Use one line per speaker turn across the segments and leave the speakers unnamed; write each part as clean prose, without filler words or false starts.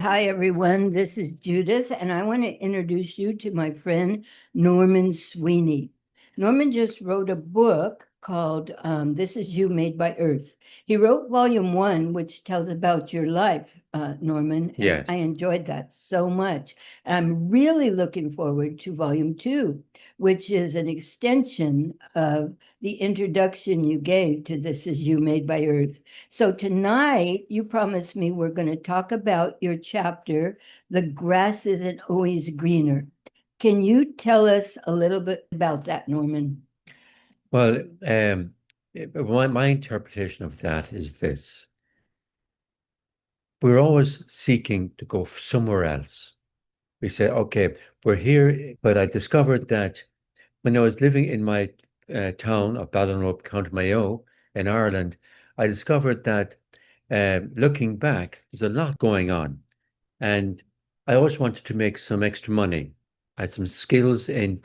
Hi, everyone. This is Judith, and I want to introduce you to my friend Norman Sweeney. Norman just wrote a book called This Is You Made by Earth. He wrote volume one, which tells about your life, Norman, and I
Yes.
enjoyed that so much. I'm really looking forward to volume two, which is an extension of the introduction you gave to This Is You Made by Earth. So tonight, you promised me we're going to talk about your chapter, The Grass Isn't Always Greener. Can you tell us a little bit about that, Norman?
Well, my interpretation of that is this. We're always seeking to go somewhere else. We say, okay, we're here, but I discovered that when I was living in my town of Ballinrobe, County Mayo in Ireland, I discovered that looking back, there's a lot going on. And I always wanted to make some extra money. I had some skills in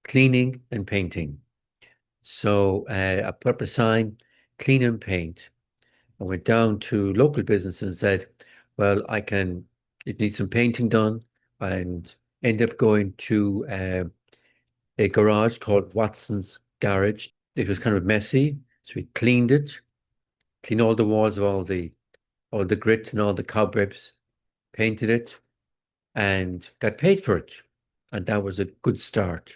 cleaning and painting. So I put up a sign, clean and paint. I went down to local business and said, well, it needs some painting done. And ended up going to a garage called Watson's Garage. It was kind of messy. So we cleaned it, cleaned all the walls of all the grit and all the cobwebs, painted it, and got paid for it. And that was a good start.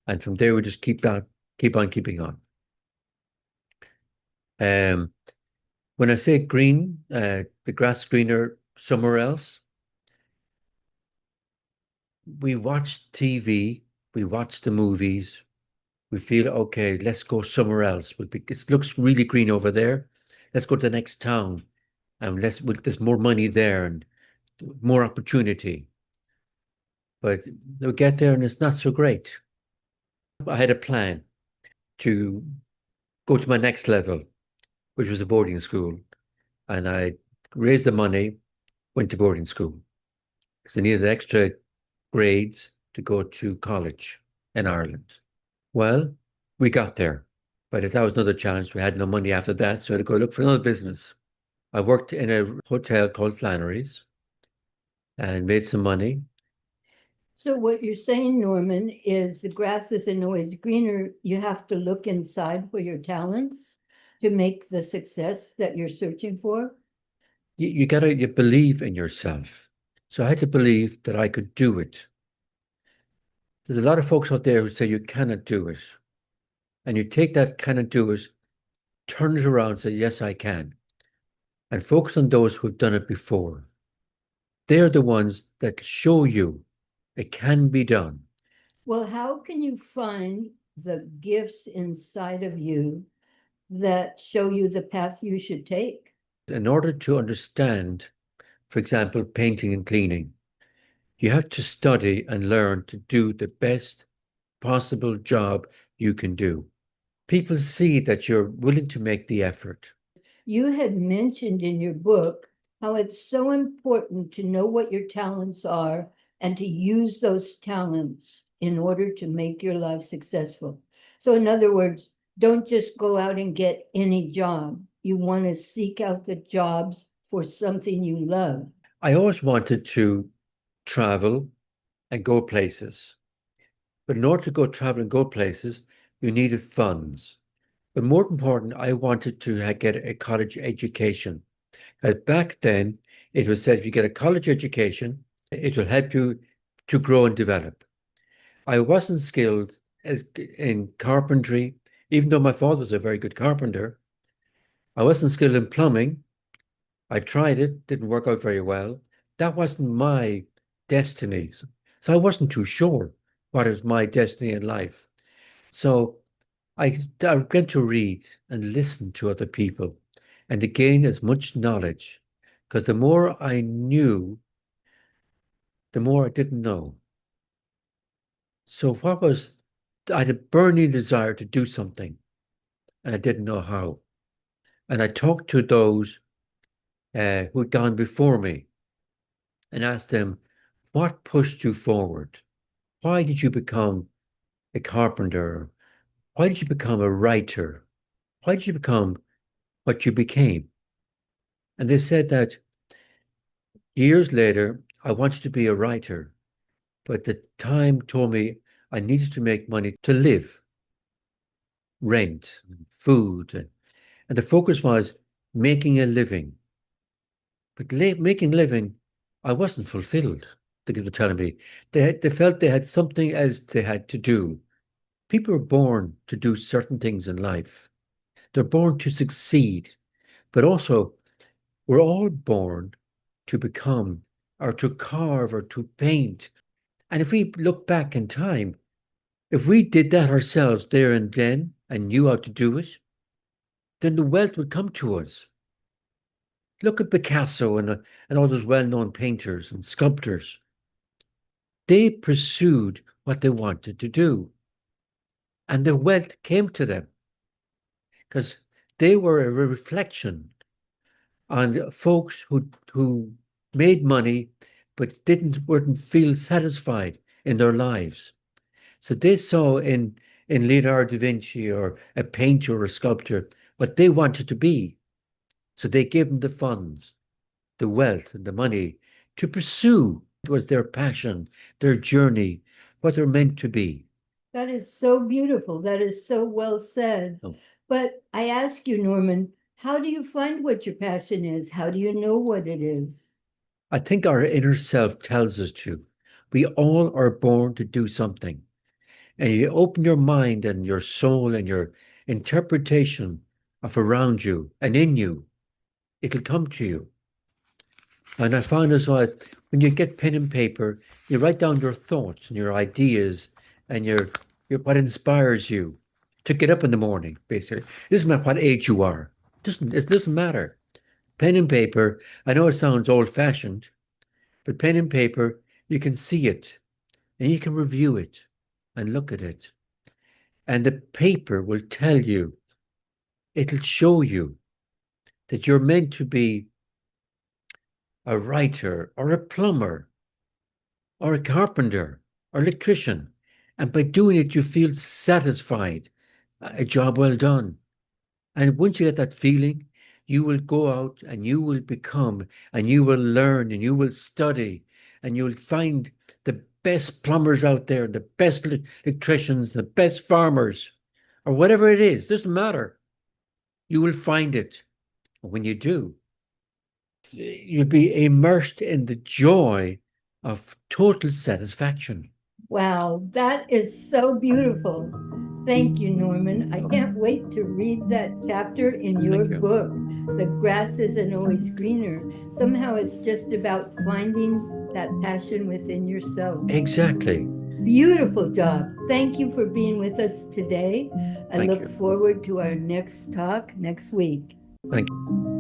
And from there, we just keep on keeping on. Um, When I say green, the grass greener somewhere else, we watch TV, we watch the movies, we feel, okay, let's go somewhere else. It looks really green over there. Let's go to the next town and there's more money there and more opportunity. But we get there and it's not so great. I had a plan to go to my next level, which was a boarding school. And I raised the money, went to boarding school because I needed extra grades to go to college in Ireland. Well, we got there, but that was another challenge. We had no money after that, so I had to go look for another business. I worked in a hotel called Flannery's and made some money.
So, what you're saying, Norman, is the grass isn't always greener. You have to look inside for your talents to make the success that you're searching for.
You believe in yourself. So I had to believe that I could do it. There's a lot of folks out there who say you cannot do it. And you take that cannot do it, turn it around and say, yes, I can. And focus on those who have done it before. They're the ones that show you it can be done.
Well, how can you find the gifts inside of you that show you the path you should take?
In order to understand, for example, painting and cleaning, you have to study and learn to do the best possible job you can do. People see that you're willing to make the effort.
You had mentioned in your book how it's so important to know what your talents are and to use those talents in order to make your life successful. So, in other words, don't just go out and get any job. You want to seek out the jobs for something you love.
I always wanted to travel and go places. But in order to go travel and go places, you needed funds. But more important, I wanted to get a college education. Back then, it was said if you get a college education, it will help you to grow and develop. I wasn't skilled in carpentry, even though my father was a very good carpenter. I wasn't skilled in plumbing. I tried it, didn't work out very well. That wasn't my destiny. So I wasn't too sure what is my destiny in life. So I began to read and listen to other people and to gain as much knowledge. Because the more I knew, the more I didn't know. So I had a burning desire to do something, and I didn't know how. And I talked to those who'd gone before me and asked them, what pushed you forward? Why did you become a carpenter? Why did you become a writer? Why did you become what you became? And they said that Years later, I wanted to be a writer, but the time told me I needed to make money to live, rent, food, and the focus was making a living. But making a living, I wasn't fulfilled. They were telling me they felt they had something else they had to do. People are born to do certain things in life. They're born to succeed, but also we're all born to become or to carve or to paint. And if we look back in time, if we did that ourselves there and then and knew how to do it, then the wealth would come to us. Look at Picasso and all those well-known painters and sculptors. They pursued what they wanted to do, and the wealth came to them because they were a reflection on folks who made money but wouldn't feel satisfied in their lives. So they saw in Leonardo da Vinci or a painter or a sculptor what they wanted to be. So they gave them the funds, the wealth, and the money to pursue what was their passion, their journey, what they're meant to be.
That is so beautiful. That is so well said.
Oh.
But I ask you, Norman, how do you find what your passion is? How do you know what it is?
I think our inner self tells us to. We all are born to do something. And you open your mind and your soul and your interpretation of around you and in you, it'll come to you. And I find as well, when you get pen and paper, you write down your thoughts and your ideas and your what inspires you to get up in the morning, basically. It doesn't matter what age you are. It doesn't matter. Pen and paper, I know it sounds old-fashioned, but pen and paper, you can see it and you can review it and look at it. And the paper will tell you, it'll show you that you're meant to be a writer or a plumber or a carpenter or electrician. And by doing it, you feel satisfied, a job well done. And once you get that feeling, you will go out and you will become and you will learn and you will study and you'll find the best plumbers out there, the best electricians, the best farmers, or whatever it is, doesn't matter. You will find it. And when you do, you'll be immersed in the joy of total satisfaction.
Wow, that is so beautiful. Thank you, Norman. I can't wait to read that chapter in your
Thank you.
book. The grass isn't always greener. Somehow it's just about finding that passion within yourself.
Exactly.
Beautiful job. Thank you for being with us today. I
Thank
look
you.
forward to our next talk next week.
Thank you.